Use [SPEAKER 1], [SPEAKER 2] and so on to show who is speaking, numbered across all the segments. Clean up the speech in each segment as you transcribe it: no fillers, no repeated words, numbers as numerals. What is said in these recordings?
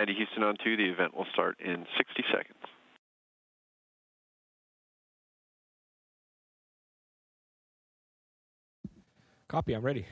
[SPEAKER 1] Andy Houston on 2. The event will start in 60 seconds.
[SPEAKER 2] Copy, I'm ready.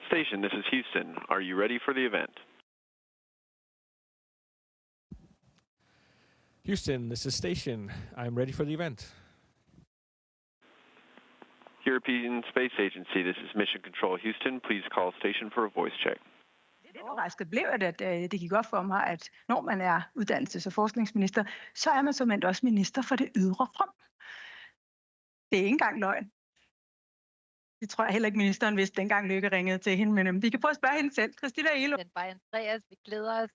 [SPEAKER 1] Station, this is Houston. Are you ready for the event?
[SPEAKER 2] Houston, this is Station. I'm ready for the event.
[SPEAKER 1] European Space Agency, this is Mission Control Houston. Please call station for a voice check.
[SPEAKER 3] Lidt overrasket blev, at det gik op for mig, at når man er uddannelses- og forskningsminister, så er man som også minister for det ydre rum. Det er ikke engang løgn. Det tror jeg heller ikke, ministeren vidste, dengang Lykke ringede til hende. Men vi kan prøve at spørge hende selv. Christina Elo.
[SPEAKER 4] Den var Andreas, vi glæder os.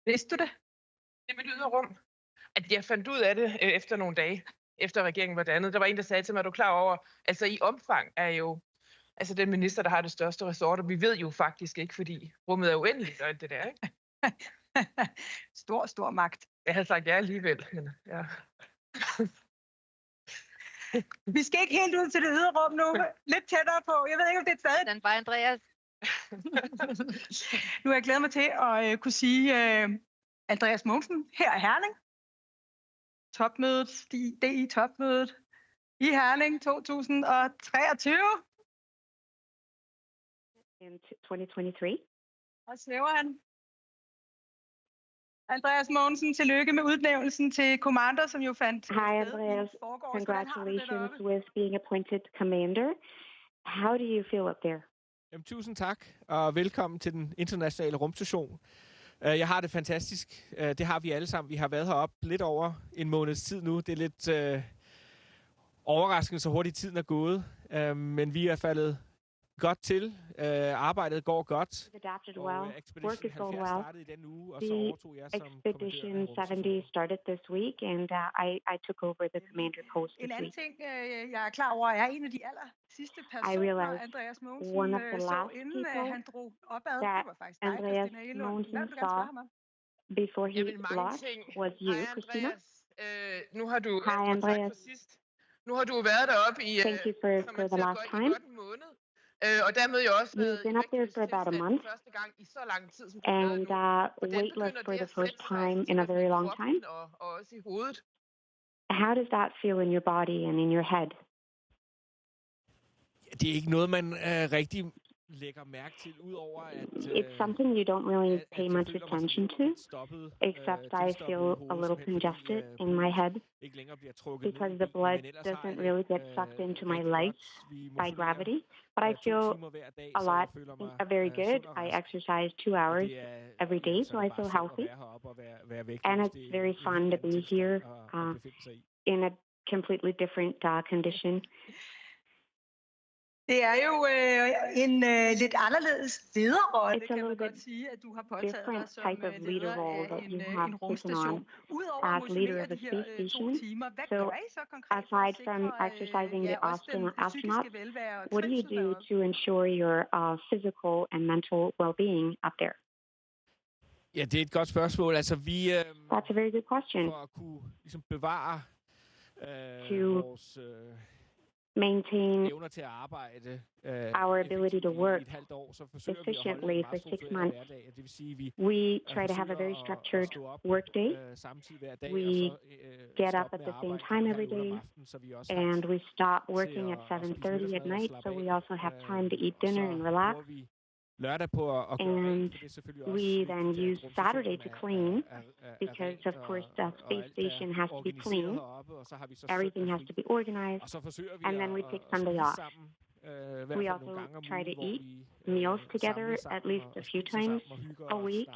[SPEAKER 3] Vidste du det?
[SPEAKER 5] Det med det ydre rum. At jeg fandt ud af det efter nogle dage, efter regeringen var dannet. Der var en, der sagde til mig, er du klar over, altså i omfang er jo altså den minister, der har det største ressort, og vi ved jo faktisk ikke, fordi rummet er uendeligt, og alt det der, ikke?
[SPEAKER 3] Stor magt.
[SPEAKER 5] Jeg havde sagt ja alligevel, men ja.
[SPEAKER 3] Vi skal ikke helt ud til det ydre rum nu. Lidt tættere på. Jeg ved ikke, om det er stadig.
[SPEAKER 4] Den var Andreas.
[SPEAKER 3] Nu har jeg glædet mig til at kunne sige Andreas Mogensen her er Herning. Topmødet, DI-topmødet i Herning 2023.
[SPEAKER 6] In 2023.
[SPEAKER 3] Og svæver han. Andreas Mogensen, tillykke med udnævnelsen til commander, som jo fandt
[SPEAKER 6] Hi, Andreas. Congratulations with being appointed commander. How do you feel up there?
[SPEAKER 2] Jamen, tusind tak, og velkommen til den internationale rumstation. Jeg har det fantastisk. Det har vi alle sammen. Vi har været heroppe lidt over en måneds tid nu. Det er lidt overraskende, så hurtigt tiden er gået. Men vi er faldet godt til. Arbejdet går godt.
[SPEAKER 6] Adapted well. Work is going well. The Expedition 70 started this week, and I took over the commander post this
[SPEAKER 3] week. En anden
[SPEAKER 6] ting,
[SPEAKER 3] jeg er klar over, er en af de sidste personer, Andreas Mogensen så inden han drog opad. Det var faktisk dig, Christina Elo. Hvad vil du gerne spørge ham?
[SPEAKER 6] Before he launched was you, Christina.
[SPEAKER 5] Nu har du
[SPEAKER 6] Hi, Andreas.
[SPEAKER 5] Nu har du været deroppe i
[SPEAKER 6] Thank you for the last time.
[SPEAKER 5] Og dermed jo også
[SPEAKER 6] You've been up there for about a month, and weightless for the first time in a very long time. How does that feel in your body and in your head?
[SPEAKER 2] Det er ikke noget, man rigtig lægger mærke til, udover at
[SPEAKER 6] it's something you don't really pay much attention to, except I feel a little congested in my head because the blood doesn't really get sucked into my legs by gravity. But I feel very good. I exercise 2 hours every day, so I feel healthy. And it's very fun to be here in a completely different condition.
[SPEAKER 3] Det er jo en lidt anderledes lederrolle, kan man godt sige, at du har påtaget dig som leder af en rumstation. Udover at motivere de her 2 timer, hvad gør I så konkret for at sikre den psykiske velvære og
[SPEAKER 6] what do you do to ensure your physical and mental well-being up there?
[SPEAKER 2] Ja, det er et godt spørgsmål. Altså,
[SPEAKER 6] That's a very good question.
[SPEAKER 2] For at kunne ligesom bevare vores
[SPEAKER 6] maintain
[SPEAKER 2] evner til at arbejde,
[SPEAKER 6] our ability to work efficiently for 6 months. We try to have a very structured work day. We get up at the same time every day, and we stop working at 7:30 at night, so we also have time to eat dinner and relax.
[SPEAKER 2] lørdag på at gøre rent, for det er selvfølgelig også
[SPEAKER 6] we then
[SPEAKER 2] vigtigt,
[SPEAKER 6] use Saturday to clean because, of course, the space station has to be clean. Everything has to be organized, and then we take Sunday off. We also try to eat meals together at least a few times a week,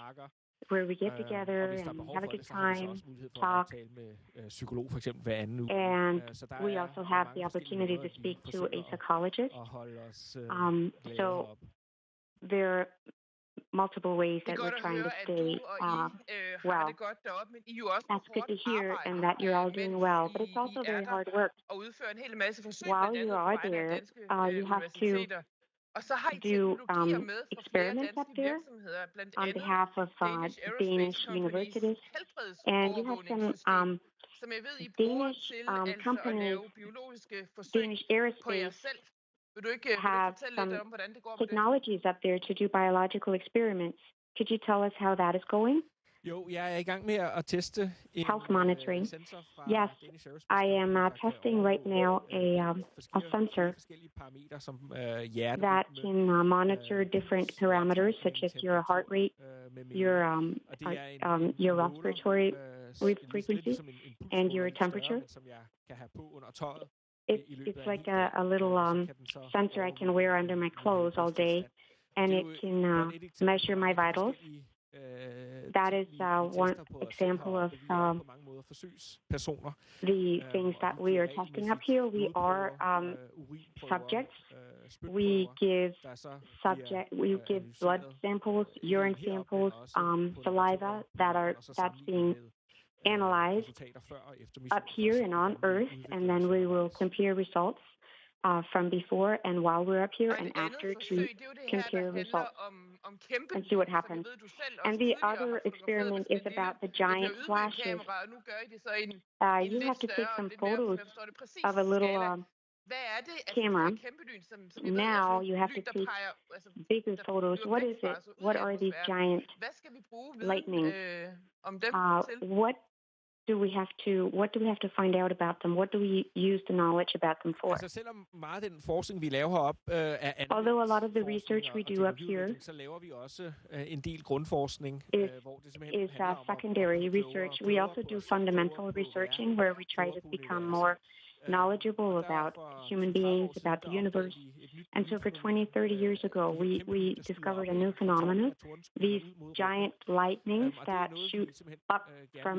[SPEAKER 6] where we get together and have a good time, talk, and we also have the opportunity to speak to a psychologist. So there are multiple ways that we're trying to stay well. That's good to hear, and that you're all doing well, but it's also very hard work. While you are there, you have to do experiments up there on behalf of Danish universities, and you have some Danish companies, Danish aerospace, have some technologies up there to do biological experiments. Could you tell us how that is going?
[SPEAKER 2] Jo, jeg er i gang med at teste
[SPEAKER 6] health monitoring. Yes, I am testing right now a sensor that can monitor different parameters such as your heart rate, your respiratory frequency, and your temperature. It's like a little sensor I can wear under my clothes all day, and it can measure my vitals. That is one example of the things that we are testing up here. We are subjects. We give blood samples, urine samples, saliva that's being analyzed up here and on Earth, and then we will compare results from before and while we're up here and after to compare results and see what happens. And the other experiment is about the giant flashes. You have to take some photos of a little camera. Now you have to take bigger photos. What is it? What are these giant lightning? What do we have to find out about them? What do we use the knowledge about them for?
[SPEAKER 2] Selvom meget af den forskning vi laver herop
[SPEAKER 6] although a lot of the research we do up here
[SPEAKER 2] så laver vi også en del grundforskning,
[SPEAKER 6] hvor det simpelthen is secondary research. We also do fundamental researching where we try to become more knowledgeable about human beings, about the universe. And so for 20, 30 years ago, we discovered a new phenomenon, these giant lightnings that shoot up from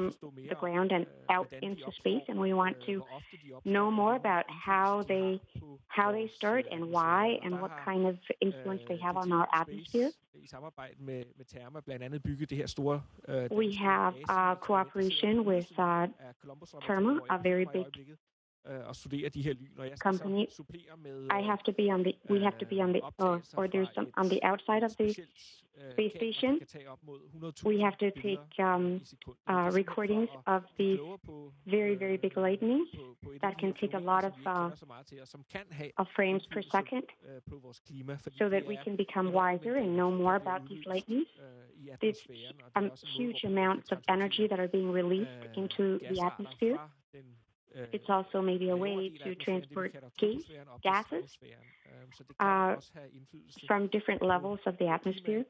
[SPEAKER 6] the ground and out into space. And we want to know more about how they start and why and what kind of influence they have on our atmosphere. We have cooperation with Therma, a very big company. I have to be on the. We have to be on the. Or there's some on the outside of the space station. We have to take recordings of these very, very big lightnings that can take a lot of frames per second, so that we can become wiser and know more about these lightnings. There's huge amounts of energy that are being released into the atmosphere. It's also maybe a way to transport gases from different levels of the atmosphere.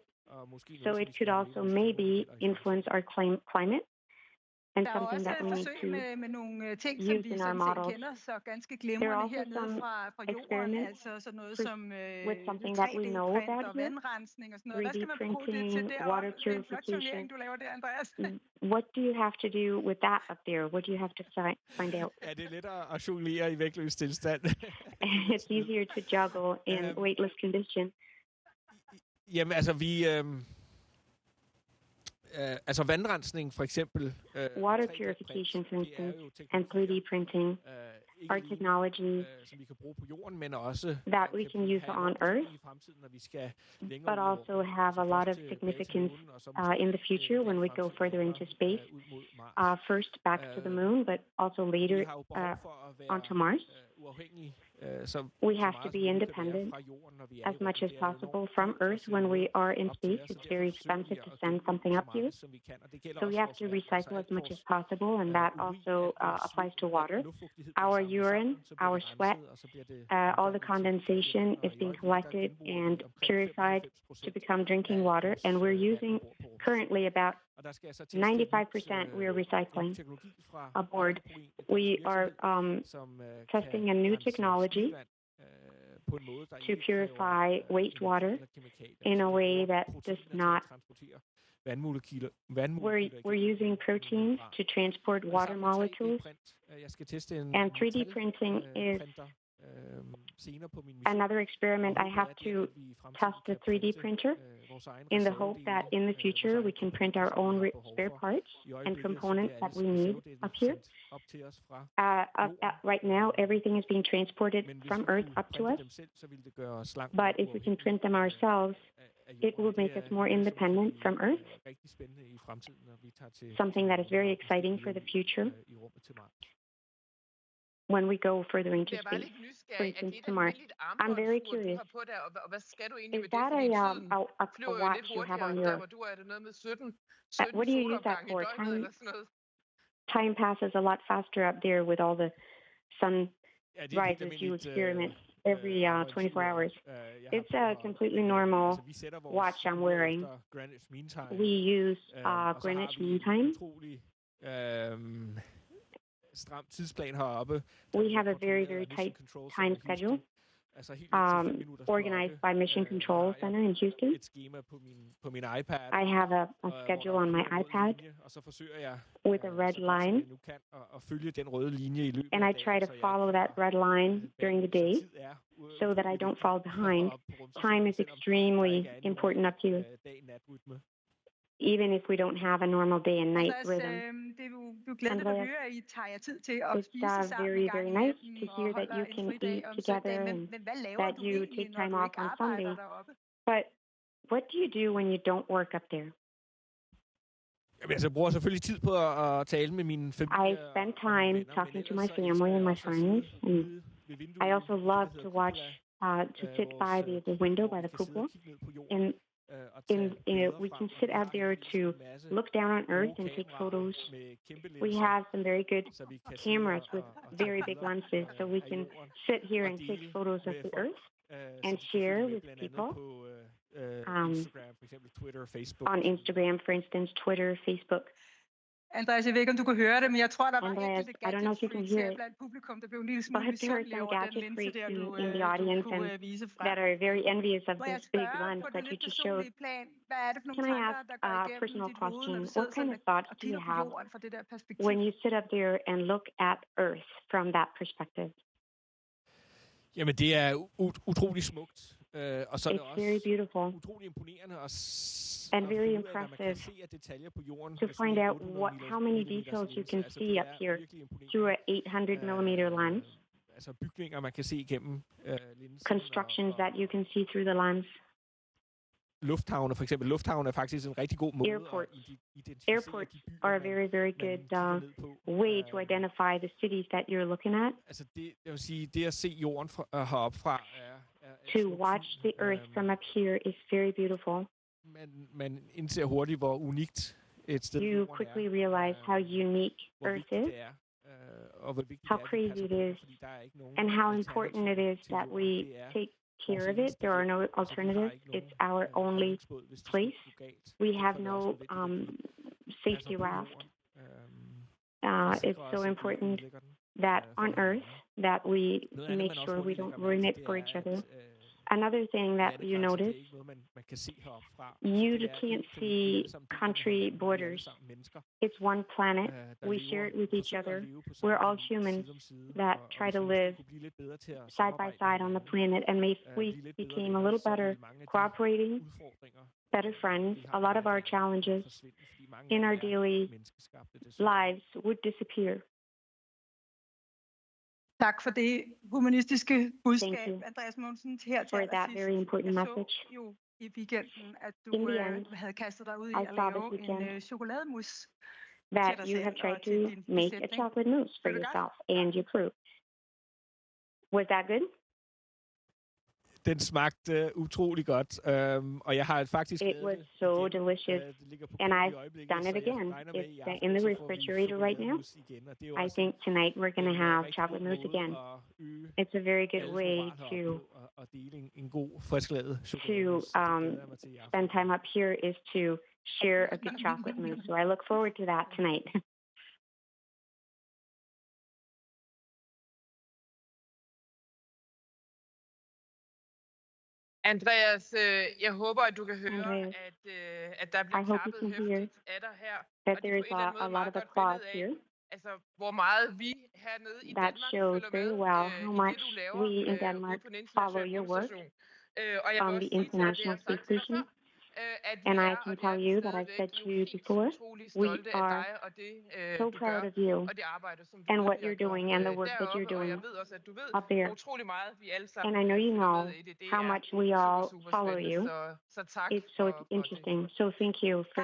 [SPEAKER 6] So it could also maybe influence our climate. And something that we need to use in our models. There are also some experiments with something that we know about here, 3D printing, water purification. What do you have to do with that up there? What do you have to find out?
[SPEAKER 2] Det er lettere at jonglere i vægtløs tilstand.
[SPEAKER 6] It's easier to juggle in weightless condition.
[SPEAKER 2] Jamen altså altså vandrensning for eksempel.
[SPEAKER 6] Water purification, for instance, and 3D printing are technologies that we can use on Earth, but also have a lot of significance in the future when we go further into space. First back to the moon, but also later onto Mars. We have to be independent as much as possible from Earth when we are in space. It's very expensive to send something up here. So we have to recycle as much as possible, and that also applies to water. Our urine, our sweat, all the condensation is being collected and purified to become drinking water, and we're using currently about 95% we are recycling aboard. We are testing a new technology to purify wastewater in a way that does not. We're using proteins to transport water molecules, and 3D printing is another experiment. I have to test the 3D printer in the hope that in the future we can print our own spare parts and components that we need up here. Right now, everything is being transported from Earth up to us. But if we can print them ourselves, it will make us more independent from Earth, something that is very exciting for the future when we go further into space, for instance, to Mars. I'm very curious. Is that a watch you have on your... what do you use that for? Time passes a lot faster up there with all the sunrises you experiment every 24 hours. It's a completely normal watch I'm wearing. We use Greenwich Mean Time. We have a very, very tight time schedule organized by Mission Control Center in Houston. I have a schedule on my iPad with a red line, and I try to follow that red line during the day so that I don't fall behind. Time is extremely important up here, even if we don't have a normal day and night rhythm. Andreas, it's very, very nice to hear that you can eat together and that you take time off on Sunday. But what do you do when you don't work up there?
[SPEAKER 2] Jeg bruger selvfølgelig tid på at tale med min familie.
[SPEAKER 6] I spend time talking to my family and my friends. And I also love to watch, to sit by the window by the cupola. And we can sit out there to look down on Earth and take photos. We have some very good cameras with very big lenses, so we can sit here and take photos of the Earth and share with people on Instagram, for instance, Twitter, Facebook.
[SPEAKER 3] Andreas, jeg ved ikke, om du kan høre det, men jeg tror, der var
[SPEAKER 6] Andreas, I don't know if you can hear it,
[SPEAKER 3] publikum, der blev en lille smule
[SPEAKER 6] misundelige over den linse der, du kunne vise frem. That are very envious of this big lens that you just showed. Can I ask a personal question? What kind of thoughts do you have when you sit up there and look at Earth from that perspective?
[SPEAKER 2] Jamen, det er utrolig smukt. Og så er det
[SPEAKER 6] også very beautiful.
[SPEAKER 2] Utrolig imponerende
[SPEAKER 6] and very impressive to find out how many details you can see up here through an 800 millimeter lens. Constructions that you can see through the lens.
[SPEAKER 2] Lufthavne, for eksempel. Lufthavne er faktisk en rigtig god måde
[SPEAKER 6] Airports are a very, very good way to identify the cities that you're looking at.
[SPEAKER 2] Altså det vil sige, det at se jorden heroppe fra
[SPEAKER 6] to watch the Earth from up here is very beautiful.
[SPEAKER 2] Man indser hurtigt, hvor unikt et sted
[SPEAKER 6] you quickly realize how unique Earth is, how crazy it is, and how important it is that we take care of it. There are no alternatives. It's our only place. We have no safety raft. It's so important that on Earth that we make sure we don't ruin it for each other. Another thing that you notice, you can't see country borders. It's one planet. We share it with each other. We're all humans that try to live side by side on the planet. And if we became a little better cooperating, better friends, a lot of our challenges in our daily lives would disappear.
[SPEAKER 3] Tak for det humanistiske budskab, Andreas Mogensen, her til
[SPEAKER 6] allersidst. Jeg så
[SPEAKER 3] jo i weekenden, at du havde kastet dig ud i at lave en chokolademus
[SPEAKER 6] that you have tried to make a chocolate mousse for yourself and your crew. Was that good?
[SPEAKER 2] Den smagte utrolig godt, og jeg har faktisk
[SPEAKER 6] It was so delicious, and I've done it again. It's in the refrigerator right now. I think tonight we're going to have chocolate mousse again. It's a very good way to spend time up here is to share a good chocolate mousse. So I look forward to that tonight.
[SPEAKER 5] Andreas, jeg håber, at du kan høre,
[SPEAKER 6] Andreas,
[SPEAKER 5] at der bliver klappet hæftigt af dig her.
[SPEAKER 6] That there is a lot of applause here.
[SPEAKER 5] Altså, hvor meget vi hernede i
[SPEAKER 6] That
[SPEAKER 5] Danmark
[SPEAKER 6] shows
[SPEAKER 5] følger
[SPEAKER 6] very
[SPEAKER 5] med
[SPEAKER 6] well how
[SPEAKER 5] i det,
[SPEAKER 6] much
[SPEAKER 5] du laver
[SPEAKER 6] we in Denmark follow your work on the International Space Station. And I can tell you that I've said to you before, we are so proud of you and what you're doing and the work that you're doing up there. And I know you know how much we all follow you. It's so interesting. So thank you for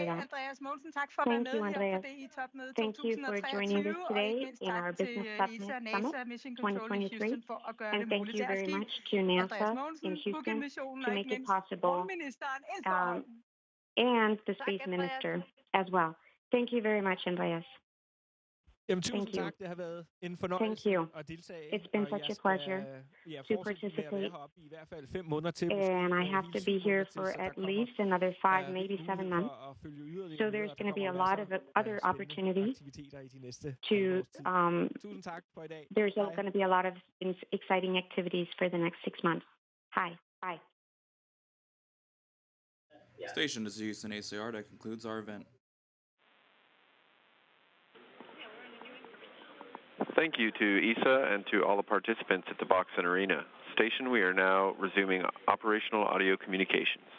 [SPEAKER 6] that.
[SPEAKER 3] Andreas Mogensen, tak for at
[SPEAKER 6] Thank
[SPEAKER 3] være
[SPEAKER 6] you,
[SPEAKER 3] med
[SPEAKER 6] Andreas.
[SPEAKER 3] her på DI-topmødet
[SPEAKER 6] Thank you for joining us
[SPEAKER 3] 2023,
[SPEAKER 6] today
[SPEAKER 3] og ikke mindst
[SPEAKER 6] in our
[SPEAKER 3] tak til
[SPEAKER 6] Business
[SPEAKER 3] ESA and
[SPEAKER 6] Summit
[SPEAKER 3] NASA Mission Control i
[SPEAKER 6] 2023.
[SPEAKER 3] Houston for at gøre
[SPEAKER 6] And
[SPEAKER 3] det
[SPEAKER 6] thank
[SPEAKER 3] muligt.
[SPEAKER 6] you
[SPEAKER 3] Det er
[SPEAKER 6] very
[SPEAKER 3] skib
[SPEAKER 6] much to NASA
[SPEAKER 3] Andreas Mogensen,
[SPEAKER 6] in Houston
[SPEAKER 3] Booking-missionen
[SPEAKER 6] to
[SPEAKER 3] og
[SPEAKER 6] make
[SPEAKER 3] ikke
[SPEAKER 6] it
[SPEAKER 3] mindst
[SPEAKER 6] possible,
[SPEAKER 3] rumministeren
[SPEAKER 6] and the Space Minister as well. Thank you very much, Andreas.
[SPEAKER 2] Jamen, tusind tak. Det har været en fornøjelse at deltage.
[SPEAKER 6] It's been such a pleasure to participate.
[SPEAKER 2] I hvert fald 5 måneder til.
[SPEAKER 6] And I have to be here for at least another 5, maybe 7 months. So there's going to be a lot of other opportunities to, there's going to be a lot of exciting activities for the next 6 months. Hi. Bye.
[SPEAKER 7] Station to Houston ACR. That concludes our event.
[SPEAKER 1] Thank you to ESA and to all the participants at the Boxen Arena. Station, we are now resuming operational audio communications.